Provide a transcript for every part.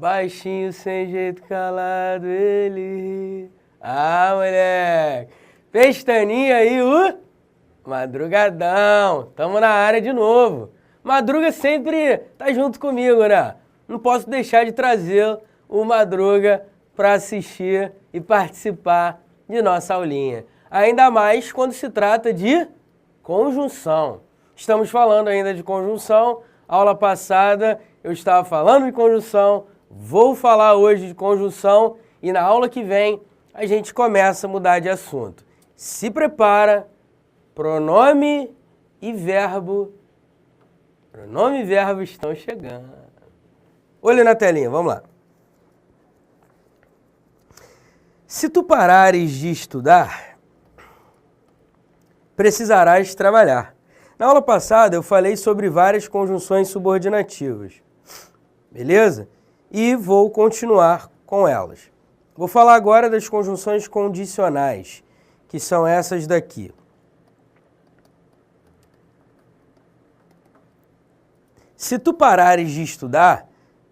Baixinho, sem jeito, calado, ele. Ah, moleque. Pestaninha aí, Madrugadão. Tamo na área de novo. Madruga sempre tá junto comigo, né? Não posso deixar de trazer o Madruga para assistir e participar de nossa aulinha. Ainda mais quando se trata de conjunção. Estamos falando ainda de conjunção. Aula passada eu estava falando de conjunção, vou falar hoje de conjunção e na aula que vem a gente começa a mudar de assunto. Se prepara, pronome e verbo estão chegando. Olha na telinha, vamos lá. Se tu parares de estudar, precisarás trabalhar. Na aula passada eu falei sobre várias conjunções subordinativas, beleza? E vou continuar com elas. Vou falar agora das conjunções condicionais, que são essas daqui. Se tu parares de estudar,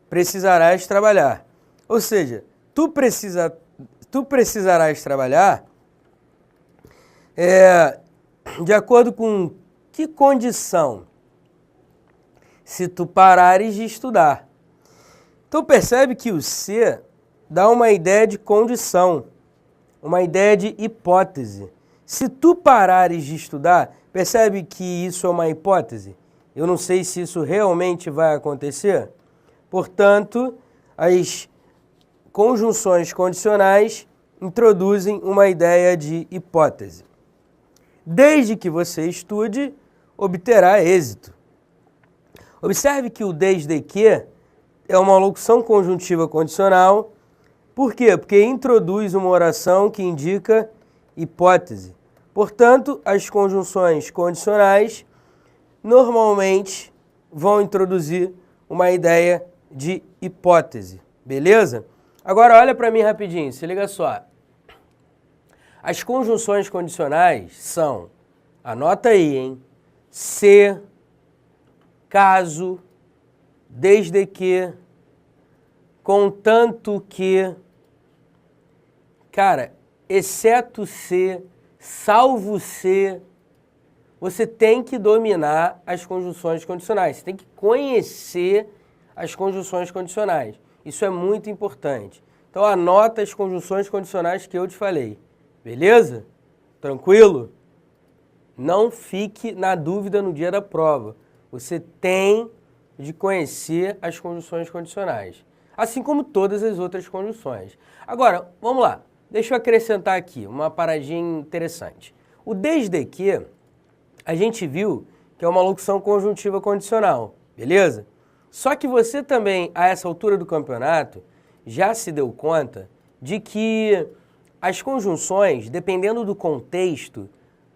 precisarás trabalhar. Ou seja, tu precisarás trabalhar de acordo com que condição? Se tu parares de estudar. Então percebe que o se dá uma ideia de condição, uma ideia de hipótese. Se tu parares de estudar, percebe que isso é uma hipótese? Eu não sei se isso realmente vai acontecer. Portanto, as conjunções condicionais introduzem uma ideia de hipótese. Desde que você estude, obterá êxito. Observe que o desde que é uma locução conjuntiva condicional. Por quê? Porque introduz uma oração que indica hipótese. Portanto, as conjunções condicionais normalmente vão introduzir uma ideia de hipótese. Beleza? Agora olha para mim rapidinho, se liga só. As conjunções condicionais são, anota aí, hein? Se, caso, desde que, contanto que, cara, exceto se, salvo se, você tem que dominar as conjunções condicionais, você tem que conhecer as conjunções condicionais. Isso é muito importante. Então anota as conjunções condicionais que eu te falei. Beleza? Tranquilo? Não fique na dúvida no dia da prova. Você tem de conhecer as conjunções condicionais, assim como todas as outras conjunções. Agora, vamos lá. Deixa eu acrescentar aqui uma paradinha interessante. O desde que, a gente viu que é uma locução conjuntiva condicional, beleza? Só que você também, a essa altura do campeonato, já se deu conta de que as conjunções, dependendo do contexto,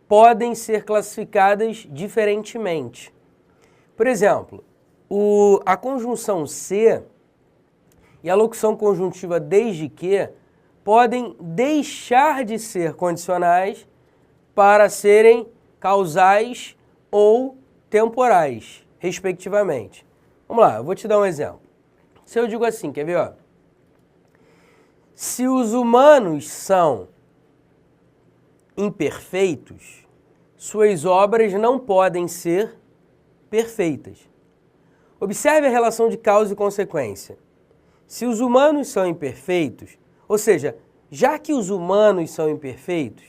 podem ser classificadas diferentemente. Por exemplo, a conjunção se e a locução conjuntiva desde que podem deixar de ser condicionais para serem causais ou temporais, respectivamente. Vamos lá, eu vou te dar um exemplo. Se eu digo assim, quer ver, ó? Se os humanos são imperfeitos, suas obras não podem ser perfeitas. Observe a relação de causa e consequência. Se os humanos são imperfeitos, ou seja, já que os humanos são imperfeitos,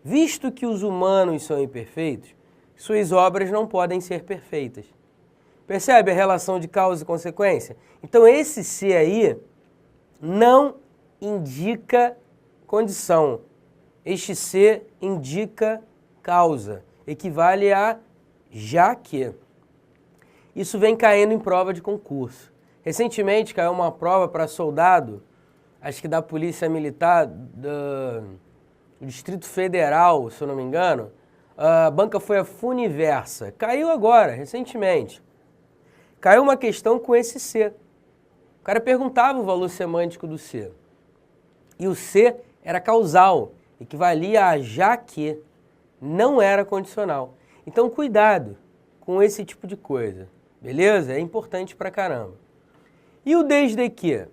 visto que os humanos são imperfeitos, suas obras não podem ser perfeitas. Percebe a relação de causa e consequência? Então esse se aí não indica condição. Este se indica causa. Equivale a já que. Isso vem caindo em prova de concurso. Recentemente caiu uma prova para soldado, acho que da Polícia Militar do Distrito Federal, se eu não me engano. A banca foi a Funiversa. Caiu agora, recentemente. Caiu uma questão com esse se. O cara perguntava o valor semântico do se. E o se era causal, equivalia a já que, não era condicional. Então cuidado com esse tipo de coisa, beleza? É importante pra caramba. E o desde que?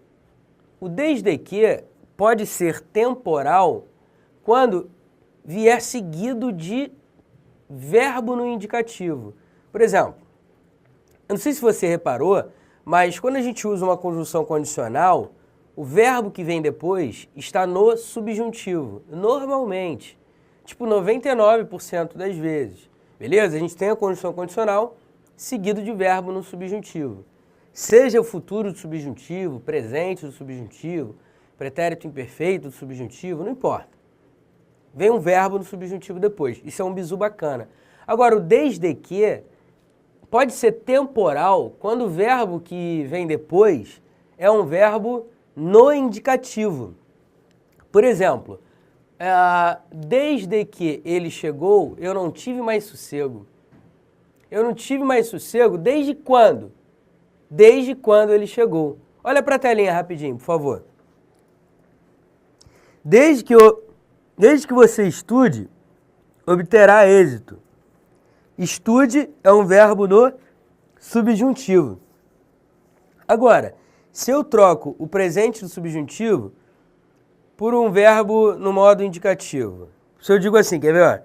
O desde que pode ser temporal quando vier seguido de verbo no indicativo. Por exemplo, eu não sei se você reparou, mas quando a gente usa uma conjunção condicional, o verbo que vem depois está no subjuntivo, normalmente, tipo 99% das vezes. Beleza? A gente tem a conjunção condicional seguido de verbo no subjuntivo. Seja o futuro do subjuntivo, presente do subjuntivo, pretérito imperfeito do subjuntivo, não importa. Vem um verbo no subjuntivo depois. Isso é um bizu bacana. Agora, o desde que pode ser temporal quando o verbo que vem depois é um verbo no indicativo. Por exemplo, desde que ele chegou, eu não tive mais sossego. Eu não tive mais sossego desde quando? Desde quando ele chegou. Olha para a telinha rapidinho, por favor. Desde que você estude, obterá êxito. Estude é um verbo no subjuntivo. Agora, se eu troco o presente do subjuntivo por um verbo no modo indicativo, se eu digo assim, quer ver? Ó,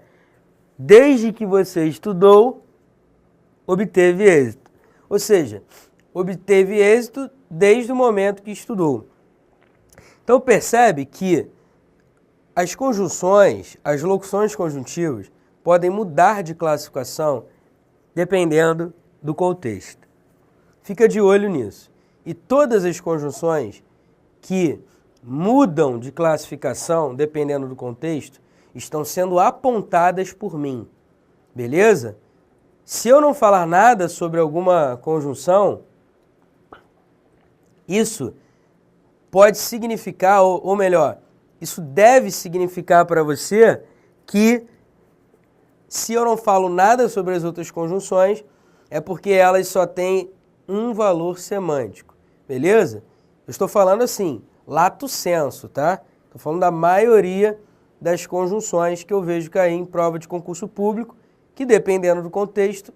desde que você estudou, obteve êxito. Ou seja, obteve êxito desde o momento que estudou. Então percebe que as conjunções, as locuções conjuntivas podem mudar de classificação dependendo do contexto. Fica de olho nisso. E todas as conjunções que mudam de classificação dependendo do contexto estão sendo apontadas por mim. Beleza? Se eu não falar nada sobre alguma conjunção, isso pode significar, ou melhor, isso deve significar para você que se eu não falo nada sobre as outras conjunções, é porque elas só têm um valor semântico, beleza? Eu estou falando assim, lato sensu, tá? Estou falando da maioria das conjunções que eu vejo cair em prova de concurso público, que dependendo do contexto,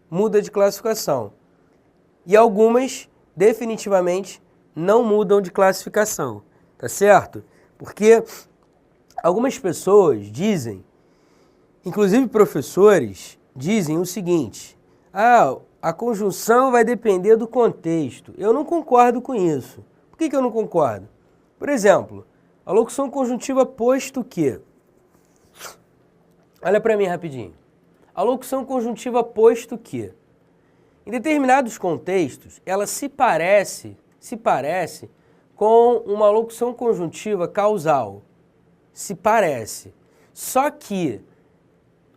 muda de classificação. E algumas, definitivamente, não mudam de classificação, tá certo? Porque algumas pessoas dizem, inclusive professores, dizem o seguinte, a conjunção vai depender do contexto. Eu não concordo com isso. Por que eu não concordo? Por exemplo, a locução conjuntiva posto que. Olha para mim rapidinho. A locução conjuntiva posto que. Em determinados contextos, ela se parece com uma locução conjuntiva causal. Se parece. Só que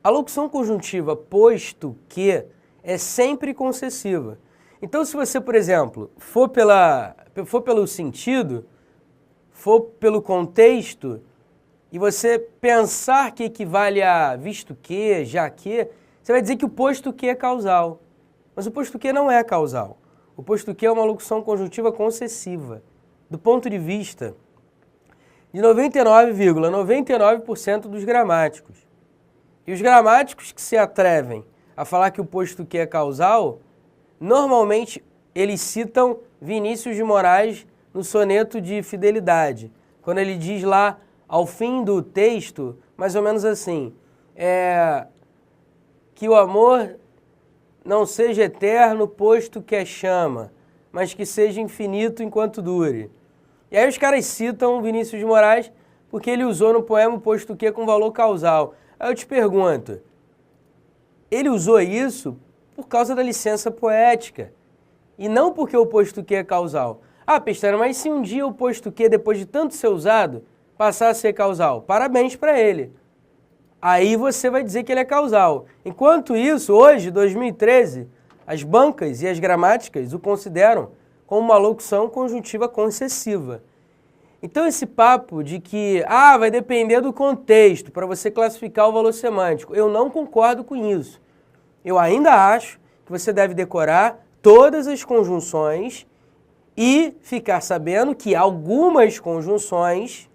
a locução conjuntiva posto que é sempre concessiva. Então, se você, por exemplo, for pelo sentido, for pelo contexto, e você pensar que equivale a visto que, já que, você vai dizer que o posto que é causal. Mas o posto que não é causal. O posto que é uma locução conjuntiva concessiva. Do ponto de vista de 99,99% dos gramáticos. E os gramáticos que se atrevem a falar que o posto que é causal, normalmente eles citam Vinícius de Moraes no soneto de Fidelidade, quando ele diz lá, ao fim do texto, mais ou menos assim, que o amor não seja eterno, posto que é chama, mas que seja infinito enquanto dure. E aí os caras citam Vinícius de Moraes porque ele usou no poema o posto que com valor causal. Aí eu te pergunto, ele usou isso por causa da licença poética e não porque o posto que é causal. Pestana, mas se um dia o posto que, depois de tanto ser usado, passar a ser causal, parabéns para ele. Aí você vai dizer que ele é causal. Enquanto isso, hoje, 2013, as bancas e as gramáticas o consideram como uma locução conjuntiva concessiva. Então esse papo de que, vai depender do contexto para você classificar o valor semântico, eu não concordo com isso. Eu ainda acho que você deve decorar todas as conjunções e ficar sabendo que algumas conjunções,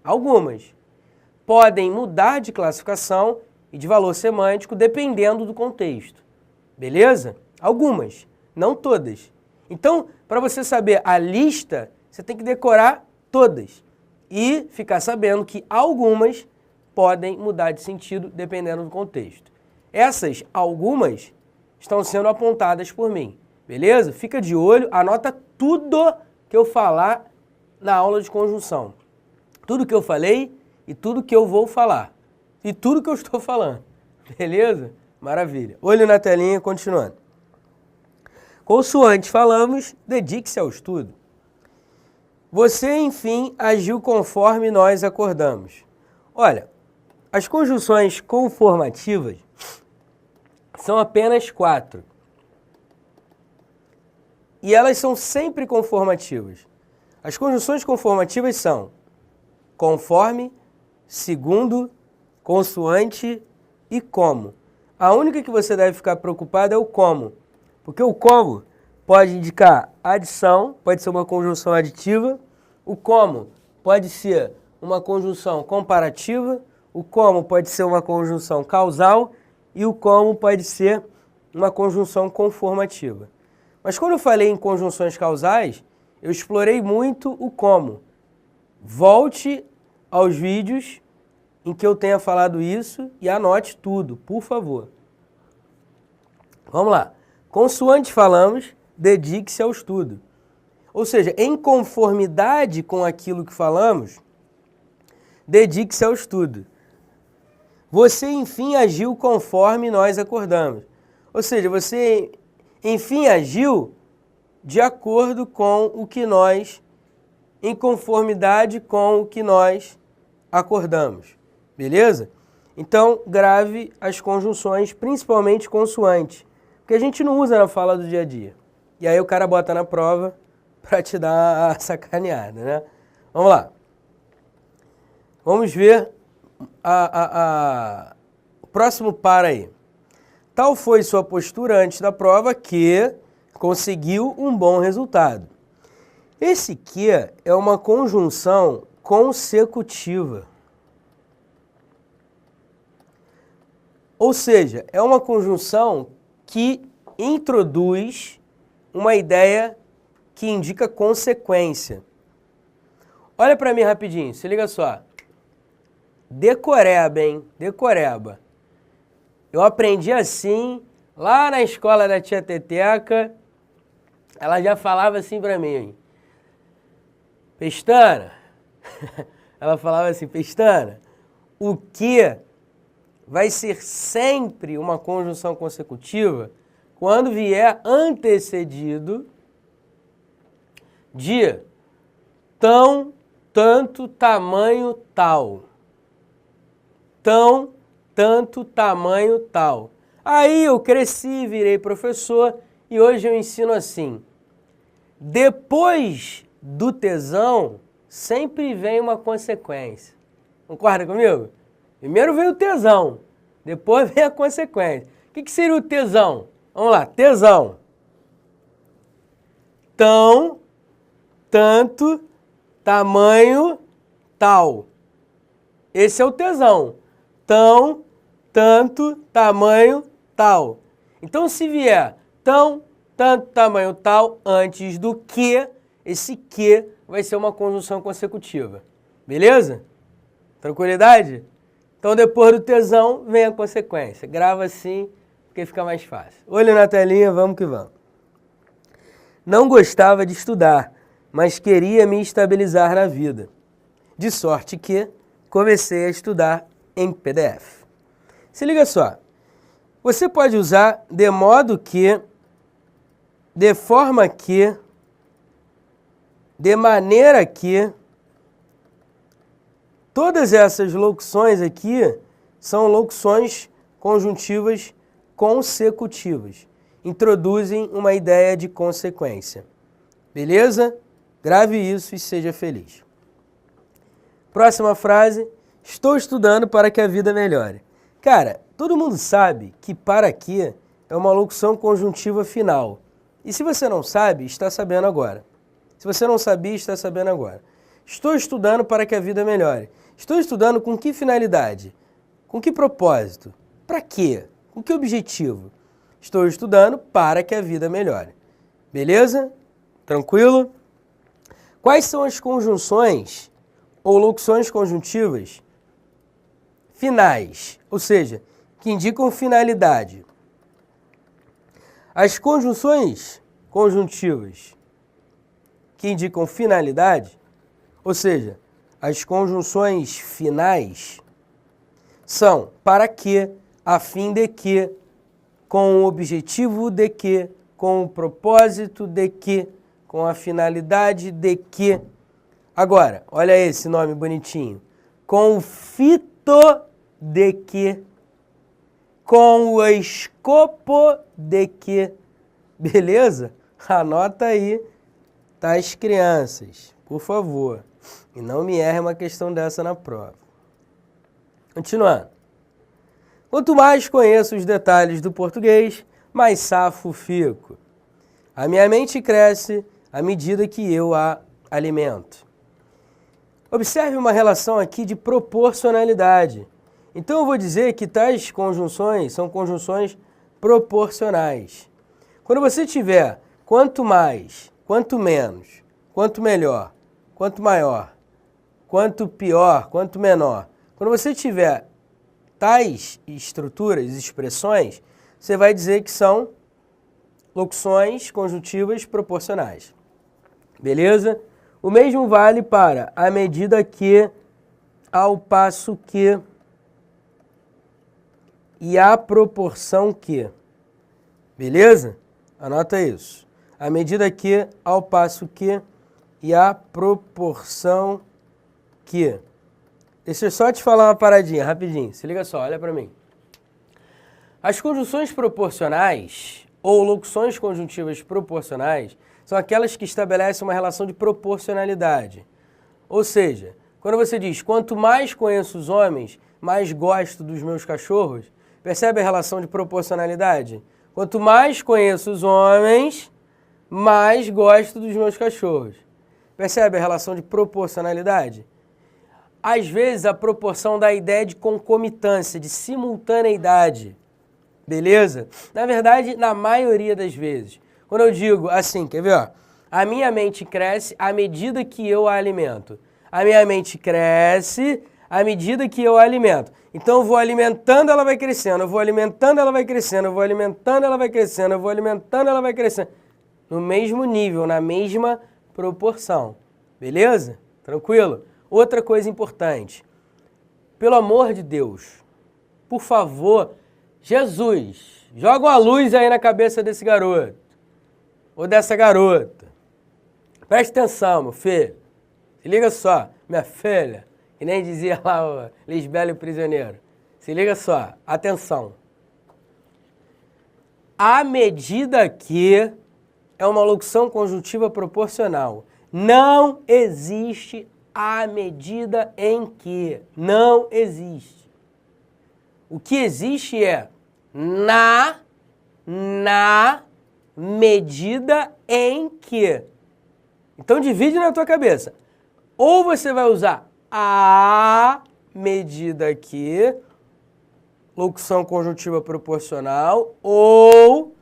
podem mudar de classificação e de valor semântico dependendo do contexto. Beleza? Algumas, não todas. Então, para você saber a lista, você tem que decorar todas. E ficar sabendo que algumas podem mudar de sentido dependendo do contexto. Essas algumas estão sendo apontadas por mim, beleza? Fica de olho, anota tudo que eu falar na aula de conjunção. Tudo que eu falei e tudo que eu vou falar. E tudo que eu estou falando, beleza? Maravilha. Olho na telinha, continuando. Consoante falamos, dedique-se ao estudo. Você, enfim, agiu conforme nós acordamos. Olha, as conjunções conformativas são apenas 4. E elas são sempre conformativas. As conjunções conformativas são conforme, segundo, consoante e como. A única que você deve ficar preocupado é o como. Porque o como pode indicar adição, pode ser uma conjunção aditiva. O como pode ser uma conjunção comparativa. O como pode ser uma conjunção causal. E o como pode ser uma conjunção conformativa. Mas quando eu falei em conjunções causais, eu explorei muito o como. Volte aos vídeos em que eu tenha falado isso e anote tudo, por favor. Vamos lá. Consoante falamos, dedique-se ao estudo. Ou seja, em conformidade com aquilo que falamos, dedique-se ao estudo. Você, enfim, agiu conforme nós acordamos. Ou seja, você, enfim, agiu de acordo com o que nós, em conformidade com o que nós acordamos. Beleza? Então, grave as conjunções, principalmente consoante, porque a gente não usa na fala do dia a dia. E aí o cara bota na prova para te dar a sacaneada, né? Vamos lá. Vamos ver o próximo par aí. Tal foi sua postura antes da prova que conseguiu um bom resultado. Esse que é uma conjunção consecutiva. Ou seja, é uma conjunção que introduz uma ideia que indica consequência. Olha para mim rapidinho, se liga só. Decoreba, hein? Decoreba. Eu aprendi assim, lá na escola da tia Teteca, ela já falava assim para mim. Pestana, ela falava assim, Pestana, o que vai ser sempre uma conjunção consecutiva quando vier antecedido de tão, tanto, tamanho, tal. Tão, tanto, tamanho, tal. Aí eu cresci, virei professor e hoje eu ensino assim. Depois do tesão, sempre vem uma consequência. Concorda comigo? Primeiro vem o tesão, depois vem a consequência. O que seria o tesão? Vamos lá, tesão. Tão, tanto, tamanho, tal. Esse é o tesão. Tão, tanto, tamanho, tal. Então, se vier tão, tanto, tamanho, tal, antes do que, esse que vai ser uma conjunção consecutiva. Beleza? Tranquilidade? Então, depois do tesão, vem a consequência. Grava assim, porque fica mais fácil. Olho na telinha, vamos que vamos. Não gostava de estudar, mas queria me estabilizar na vida. De sorte que comecei a estudar em PDF. Se liga só. Você pode usar de modo que, de forma que, de maneira que. Todas essas locuções aqui são locuções conjuntivas consecutivas. Introduzem uma ideia de consequência. Beleza? Grave isso e seja feliz. Próxima frase. Estou estudando para que a vida melhore. Cara, todo mundo sabe que para que é uma locução conjuntiva final. E se você não sabe, está sabendo agora. Se você não sabia, está sabendo agora. Estou estudando para que a vida melhore. Estou estudando com que finalidade? Com que propósito? Para quê? Com que objetivo? Estou estudando para que a vida melhore. Beleza? Tranquilo? Quais são as conjunções ou locuções conjuntivas finais, ou seja, que indicam finalidade? As conjunções conjuntivas que indicam finalidade, ou seja, as conjunções finais, são para que, a fim de que, com o objetivo de que, com o propósito de que, com a finalidade de que. Agora, olha esse nome bonitinho. Com o fito de que, com o escopo de que. Beleza? Anota aí, tá, as crianças, por favor. E não me erre uma questão dessa na prova. Continuando. Quanto mais conheço os detalhes do português, mais safo fico. A minha mente cresce à medida que eu a alimento. Observe uma relação aqui de proporcionalidade. Então eu vou dizer que tais conjunções são conjunções proporcionais. Quando você tiver quanto mais, quanto menos, quanto melhor, quanto maior, quanto pior, quanto menor, quando você tiver tais estruturas, expressões, você vai dizer que são locuções conjuntivas proporcionais. Beleza? O mesmo vale para à medida que, ao passo que e à proporção que. Beleza? Anota isso. À medida que, ao passo que e à proporção que. Deixa eu só te falar uma paradinha, rapidinho. Se liga só, olha para mim. As conjunções proporcionais ou locuções conjuntivas proporcionais são aquelas que estabelecem uma relação de proporcionalidade. Ou seja, quando você diz, quanto mais conheço os homens, mais gosto dos meus cachorros, percebe a relação de proporcionalidade? Quanto mais conheço os homens, mais gosto dos meus cachorros. Percebe a relação de proporcionalidade? Às vezes a proporção dá a ideia de concomitância, de simultaneidade. Beleza? Na verdade, na maioria das vezes. Quando eu digo assim, quer ver? Ó, a minha mente cresce à medida que eu a alimento. A minha mente cresce à medida que eu a alimento. Então eu vou alimentando, ela vai crescendo. Eu vou alimentando, ela vai crescendo. Eu vou alimentando, ela vai crescendo. Eu vou alimentando, ela vai crescendo. No mesmo nível, na mesma proporção. Beleza? Tranquilo? Outra coisa importante. Pelo amor de Deus, por favor, Jesus, joga uma luz aí na cabeça desse garoto. Ou dessa garota. Presta atenção, meu filho. Se liga só, minha filha. Que nem dizia lá o Lisbela e o Prisioneiro. Se liga só, atenção. À medida que é uma locução conjuntiva proporcional. Não existe à medida em que. Não existe. O que existe é na medida em que. Então divide na tua cabeça. Ou você vai usar à medida que, locução conjuntiva proporcional, ou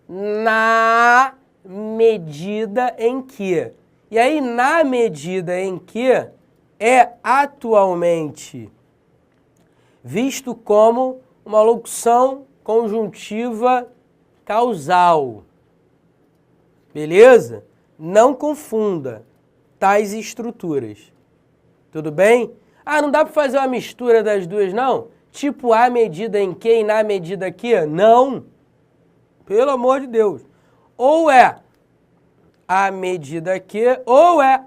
na medida em que. E aí, na medida em que, é atualmente visto como uma locução conjuntiva causal. Beleza? Não confunda tais estruturas. Tudo bem? Ah, não dá para fazer uma mistura das duas, não? Tipo à medida em que e na medida que? Não. Pelo amor de Deus. Ou é à medida que, ou é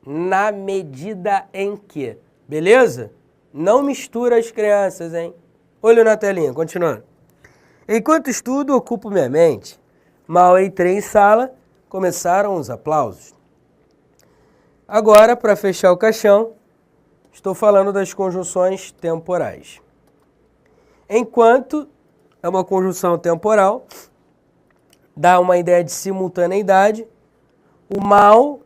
na medida em que. Beleza? Não mistura as crianças, hein? Olho na telinha, continuando. Enquanto estudo, ocupo minha mente. Mal entrei em sala, começaram os aplausos. Agora, para fechar o caixão, estou falando das conjunções temporais. Enquanto é uma conjunção temporal, dá uma ideia de simultaneidade. O mal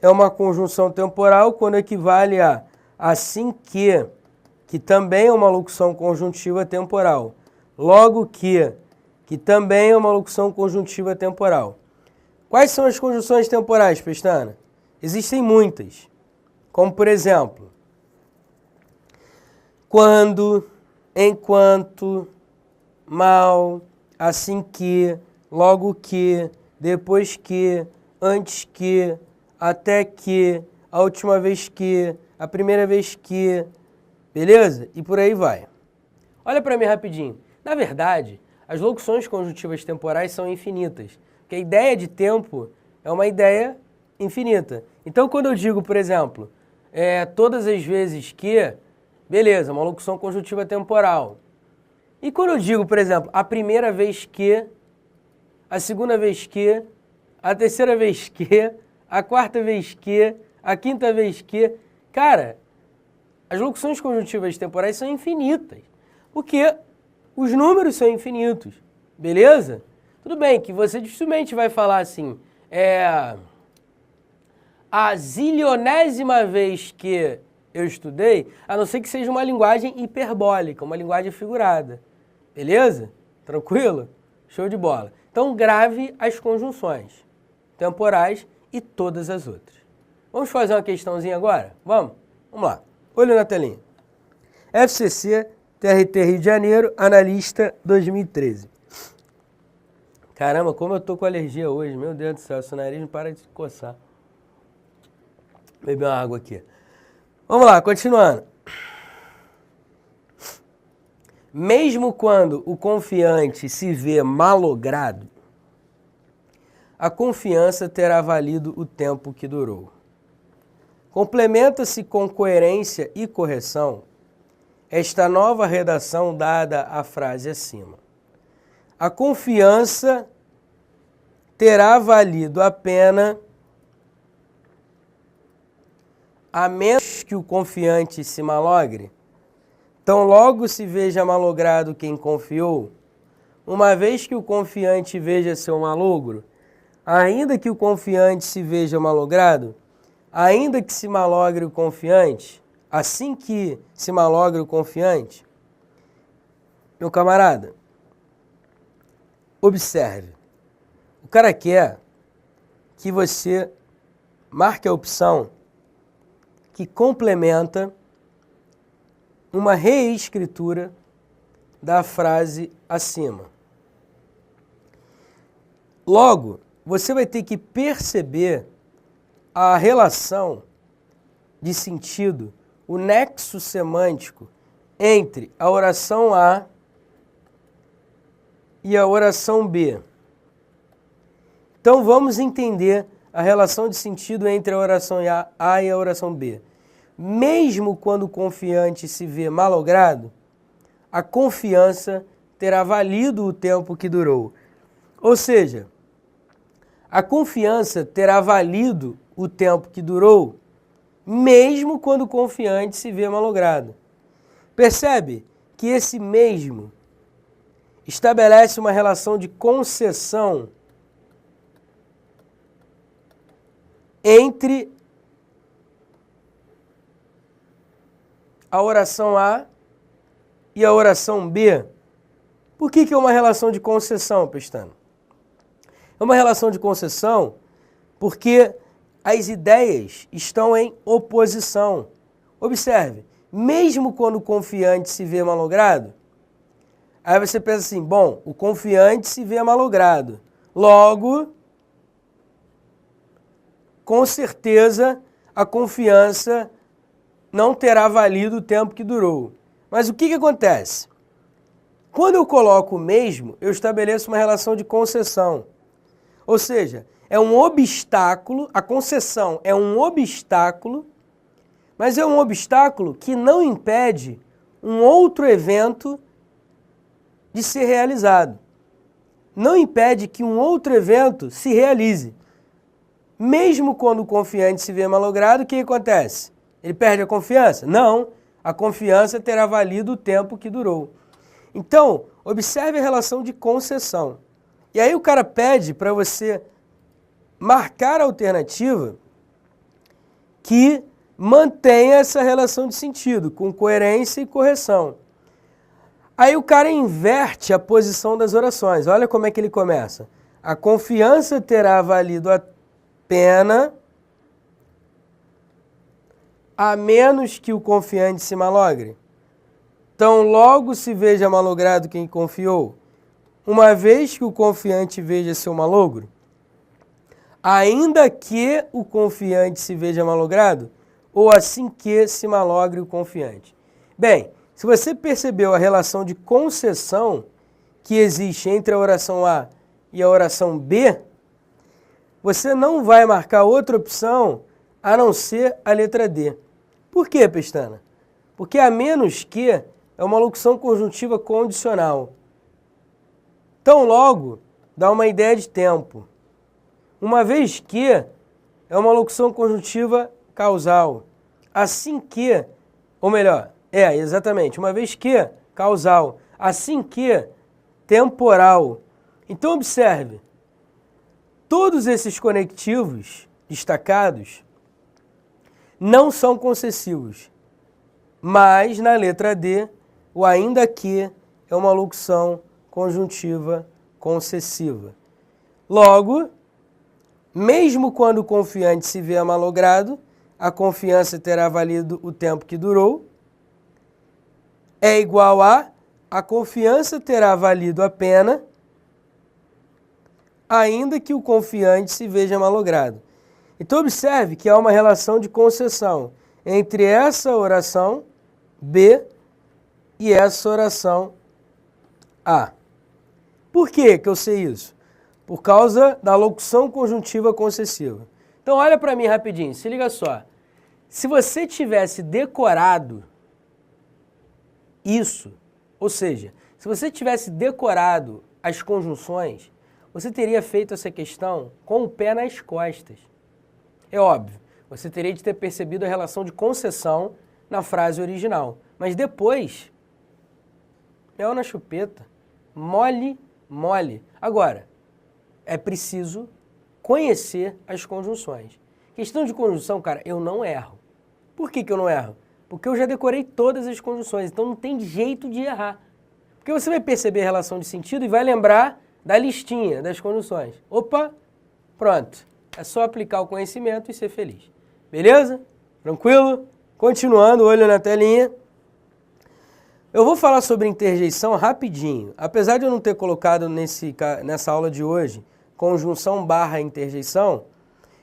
é uma conjunção temporal quando equivale a assim que também é uma locução conjuntiva temporal. Logo que também é uma locução conjuntiva temporal. Quais são as conjunções temporais, Pestana? Existem muitas, como por exemplo, quando, enquanto, mal, assim que, logo que, depois que, antes que, até que, a última vez que, a primeira vez que, beleza? E por aí vai. Olha para mim rapidinho. Na verdade, as locuções conjuntivas temporais são infinitas, porque a ideia de tempo é uma ideia infinita. Então, quando eu digo, por exemplo, todas as vezes que, beleza, uma locução conjuntiva temporal. E quando eu digo, por exemplo, a primeira vez que, a segunda vez que, a terceira vez que, a quarta vez que, a quinta vez que, cara, as locuções conjuntivas temporais são infinitas, porque os números são infinitos, beleza? Tudo bem que você dificilmente vai falar assim, a zilionésima vez que eu estudei, a não ser que seja uma linguagem hiperbólica, uma linguagem figurada, beleza? Tranquilo? Show de bola. Então grave as conjunções temporais e todas as outras. Vamos fazer uma questãozinha agora? Vamos? Vamos lá. Olha na telinha. FCC, TRT Rio de Janeiro, analista 2013. Caramba, como eu tô com alergia hoje. Meu Deus do céu, esse nariz não para de se coçar. Vou beber uma água aqui. Vamos lá, continuando. Mesmo quando o confiante se vê malogrado, a confiança terá valido o tempo que durou. Complementa-se com coerência e correção esta nova redação dada à frase acima. A confiança terá valido a pena a menos que o confiante se malogre. Tão logo se veja malogrado quem confiou, uma vez que o confiante veja seu malogro, ainda que o confiante se veja malogrado, ainda que se malogre o confiante, assim que se malogre o confiante, meu camarada, observe. O cara quer que você marque a opção que complementa uma reescritura da frase acima. Logo, você vai ter que perceber a relação de sentido, o nexo semântico entre a oração A e a oração B. Então vamos entender a relação de sentido entre a oração A e a oração B. Mesmo quando o confiante se vê malogrado, a confiança terá valido o tempo que durou. Ou seja, a confiança terá valido o tempo que durou, mesmo quando o confiante se vê malogrado. Percebe que esse mesmo estabelece uma relação de concessão entre a oração A e a oração B. Por que é uma relação de concessão, Pestana? É uma relação de concessão porque as ideias estão em oposição. Observe, mesmo quando o confiante se vê malogrado, aí você pensa assim, bom, o confiante se vê malogrado, logo, com certeza, a confiança não terá valido o tempo que durou. Mas o que acontece? Quando eu coloco o mesmo, eu estabeleço uma relação de concessão. Ou seja, é um obstáculo, a concessão é um obstáculo, mas é um obstáculo que não impede um outro evento de ser realizado. Não impede que um outro evento se realize. Mesmo quando o confiante se vê malogrado, o que acontece? Ele perde a confiança? Não, a confiança terá valido o tempo que durou. Então, observe a relação de concessão. E aí o cara pede para você marcar a alternativa que mantenha essa relação de sentido, com coerência e correção. Aí o cara inverte a posição das orações. Olha como é que ele começa. A confiança terá valido a pena a menos que o confiante se malogre. Tão logo se veja malogrado quem confiou, uma vez que o confiante veja seu malogro. Ainda que o confiante se veja malogrado, ou assim que se malogre o confiante. Bem, se você percebeu a relação de concessão que existe entre a oração A e a oração B, você não vai marcar outra opção a não ser a letra D. Por quê, Pestana? Porque a menos que é uma locução conjuntiva condicional. Tão logo, dá uma ideia de tempo. Uma vez que é uma locução conjuntiva causal. Assim que, ou melhor, exatamente, uma vez que, causal. Assim que, temporal. Então observe, todos esses conectivos destacados não são concessivos, mas na letra D, o ainda que é uma locução conjuntiva concessiva. Logo, mesmo quando o confiante se vê malogrado, a confiança terá valido o tempo que durou, é igual a confiança terá valido a pena, ainda que o confiante se veja malogrado. Então observe que há uma relação de concessão entre essa oração B e essa oração A. Por que eu sei isso? Por causa da locução conjuntiva concessiva. Então olha para mim rapidinho, se liga só. Se você tivesse decorado isso, ou seja, se você tivesse decorado as conjunções, você teria feito essa questão com o pé nas costas. É óbvio, você teria de ter percebido a relação de concessão na frase original. Mas depois, mel na chupeta, mole, mole. Agora, é preciso conhecer as conjunções. Questão de conjunção, cara, eu não erro. Por que eu não erro? Porque eu já decorei todas as conjunções, então não tem jeito de errar. Porque você vai perceber a relação de sentido e vai lembrar da listinha das conjunções. Opa, pronto. É só aplicar o conhecimento e ser feliz. Beleza? Tranquilo? Continuando, olho na telinha. Eu vou falar sobre interjeição rapidinho. Apesar de eu não ter colocado nessa aula de hoje conjunção barra interjeição,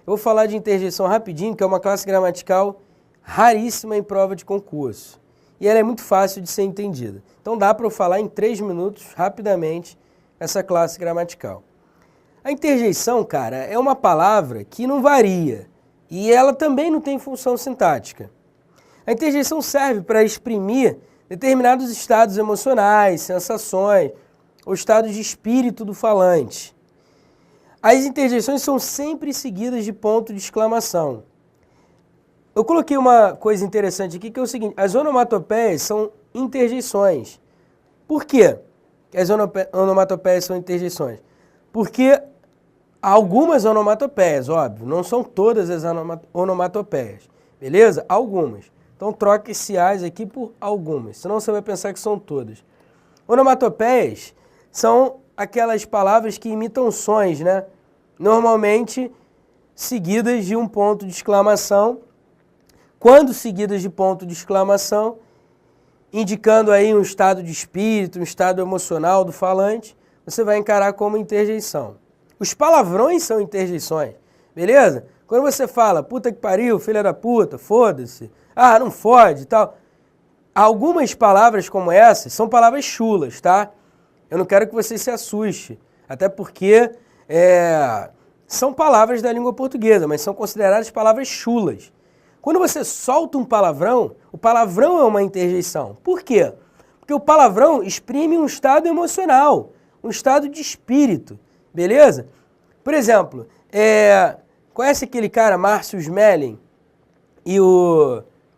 eu vou falar de interjeição rapidinho, que é uma classe gramatical raríssima em prova de concurso. E ela é muito fácil de ser entendida. Então dá para eu falar em 3 minutos, rapidamente, essa classe gramatical. A interjeição, cara, é uma palavra que não varia e ela também não tem função sintática. A interjeição serve para exprimir determinados estados emocionais, sensações ou estados de espírito do falante. As interjeições são sempre seguidas de ponto de exclamação. Eu coloquei uma coisa interessante aqui que é o seguinte, as onomatopeias são interjeições. Por quê que as onomatopeias são interjeições? Porque algumas onomatopeias, óbvio, não são todas as onomatopeias, beleza? Algumas. Então troca esse as aqui por algumas, senão você vai pensar que são todas. Onomatopeias são aquelas palavras que imitam sons, né? Normalmente seguidas de um ponto de exclamação. Quando seguidas de ponto de exclamação, indicando aí um estado de espírito, um estado emocional do falante, você vai encarar como interjeição. Os palavrões são interjeições, beleza? Quando você fala, puta que pariu, filha da puta, foda-se, não fode e tal. Algumas palavras como essas são palavras chulas, tá? Eu não quero que você se assuste, até porque são palavras da língua portuguesa, mas são consideradas palavras chulas. Quando você solta um palavrão, o palavrão é uma interjeição. Por quê? Porque o palavrão exprime um estado emocional, um estado de espírito, beleza? Por exemplo, conhece aquele cara, Márcio Smelling, e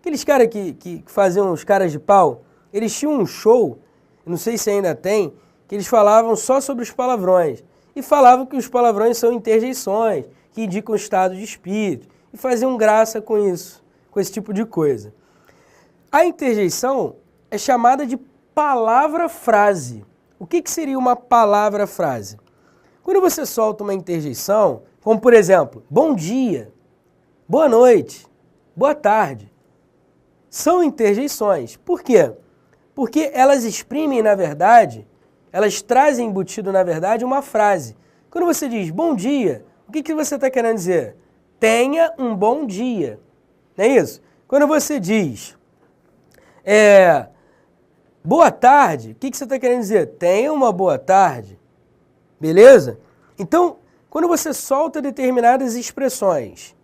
aqueles caras que faziam os caras de pau? Eles tinham um show, não sei se ainda tem, que eles falavam só sobre os palavrões. E falavam que os palavrões são interjeições, que indicam estado de espírito. E faziam graça com isso, com esse tipo de coisa. A interjeição é chamada de palavra-frase. O que seria uma palavra-frase? Quando você solta uma interjeição, como por exemplo, bom dia, boa noite, boa tarde, são interjeições. Por quê? Porque elas exprimem, na verdade, elas trazem embutido, na verdade, uma frase. Quando você diz bom dia, o que você está querendo dizer? Tenha um bom dia. Não é isso? Quando você diz boa tarde, o que você está querendo dizer? Tenha uma boa tarde. Beleza? Então, quando você solta determinadas expressões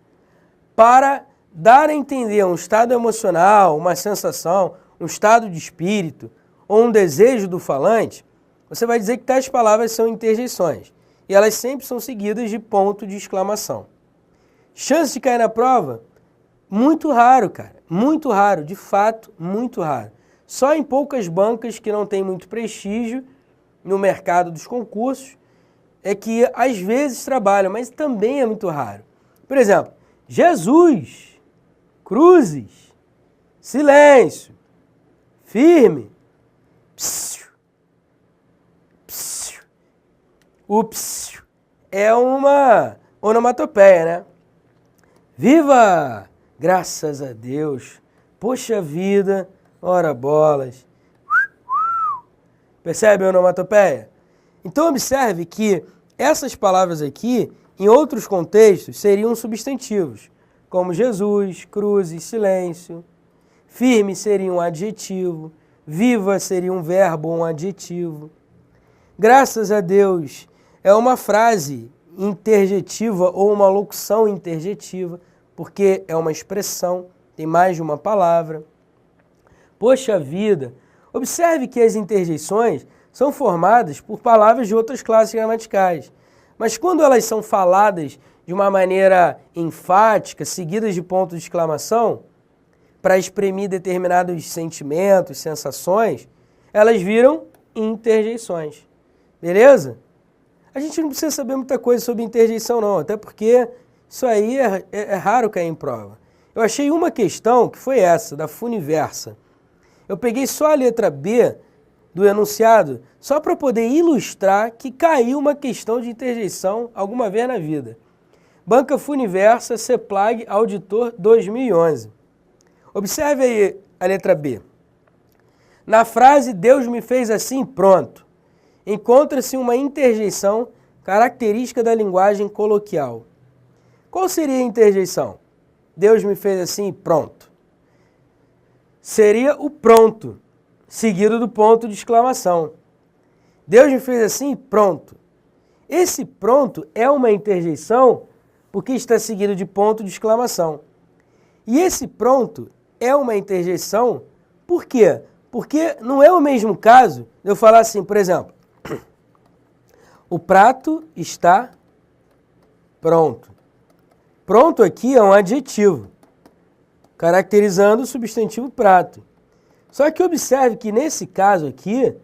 para dar a entender um estado emocional, uma sensação, um estado de espírito ou um desejo do falante, você vai dizer que tais palavras são interjeições. E elas sempre são seguidas de ponto de exclamação. Chance de cair na prova? Muito raro, cara. Muito raro. De fato, muito raro. Só em poucas bancas que não têm muito prestígio no mercado dos concursos é que às vezes trabalham, mas também é muito raro. Por exemplo, Jesus, cruzes, silêncio, firme, psiu, psiu. O psiu é uma onomatopeia, né? Viva! Graças a Deus! Poxa vida! Ora bolas! Percebe a onomatopeia? Então observe que essas palavras aqui, em outros contextos, seriam substantivos, como Jesus, cruzes, silêncio. Firme seria um adjetivo. Viva seria um verbo ou um adjetivo. Graças a Deus é uma frase interjetiva ou uma locução interjetiva, porque é uma expressão, tem mais de uma palavra. Poxa vida! Observe que as interjeições são formadas por palavras de outras classes gramaticais, mas quando elas são faladas de uma maneira enfática, seguidas de ponto de exclamação, para exprimir determinados sentimentos, sensações, elas viram interjeições. Beleza? A gente não precisa saber muita coisa sobre interjeição não, até porque isso aí é raro cair em prova. Eu achei uma questão que foi essa, da Funiversa. Eu peguei só a letra B do enunciado, só para poder ilustrar que caiu uma questão de interjeição alguma vez na vida. Banca Funiversa, CEPLAG, Auditor 2011. Observe aí a letra B. Na frase Deus me fez assim, pronto, encontra-se uma interjeição característica da linguagem coloquial. Qual seria a interjeição? Deus me fez assim, pronto. Seria o pronto, seguido do ponto de exclamação. Deus me fez assim, pronto. Esse pronto é uma interjeição porque está seguido de ponto de exclamação. E esse pronto é uma interjeição por quê? Porque não é o mesmo caso de eu falar assim, por exemplo, o prato está pronto. Pronto aqui é um adjetivo, caracterizando o substantivo prato. Só que observe que nesse caso aqui,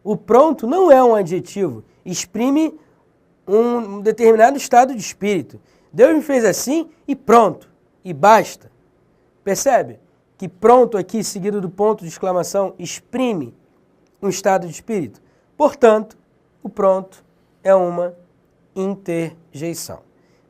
o pronto não é um adjetivo, exprime um determinado estado de espírito. Deus me fez assim e pronto, e basta. Percebe? Que pronto aqui, seguido do ponto de exclamação, exprime um estado de espírito. Portanto, o pronto é uma interjeição.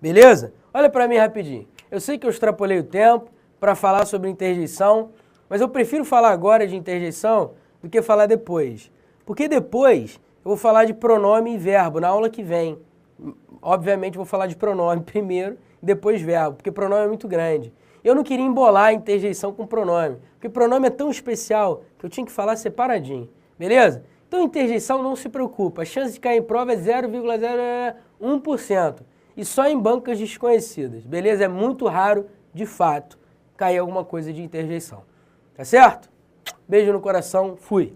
Beleza? Olha para mim rapidinho. Eu sei que eu extrapolei o tempo para falar sobre interjeição, mas eu prefiro falar agora de interjeição do que falar depois. Porque depois eu vou falar de pronome e verbo na aula que vem. Obviamente vou falar de pronome primeiro e depois verbo, porque pronome é muito grande. Eu não queria embolar a interjeição com pronome, porque pronome é tão especial que eu tinha que falar separadinho. Beleza? Então interjeição não se preocupa, a chance de cair em prova é 0,01%. E só em bancas desconhecidas, beleza? É muito raro, de fato, cair alguma coisa de interjeição. Tá certo? Beijo no coração, fui!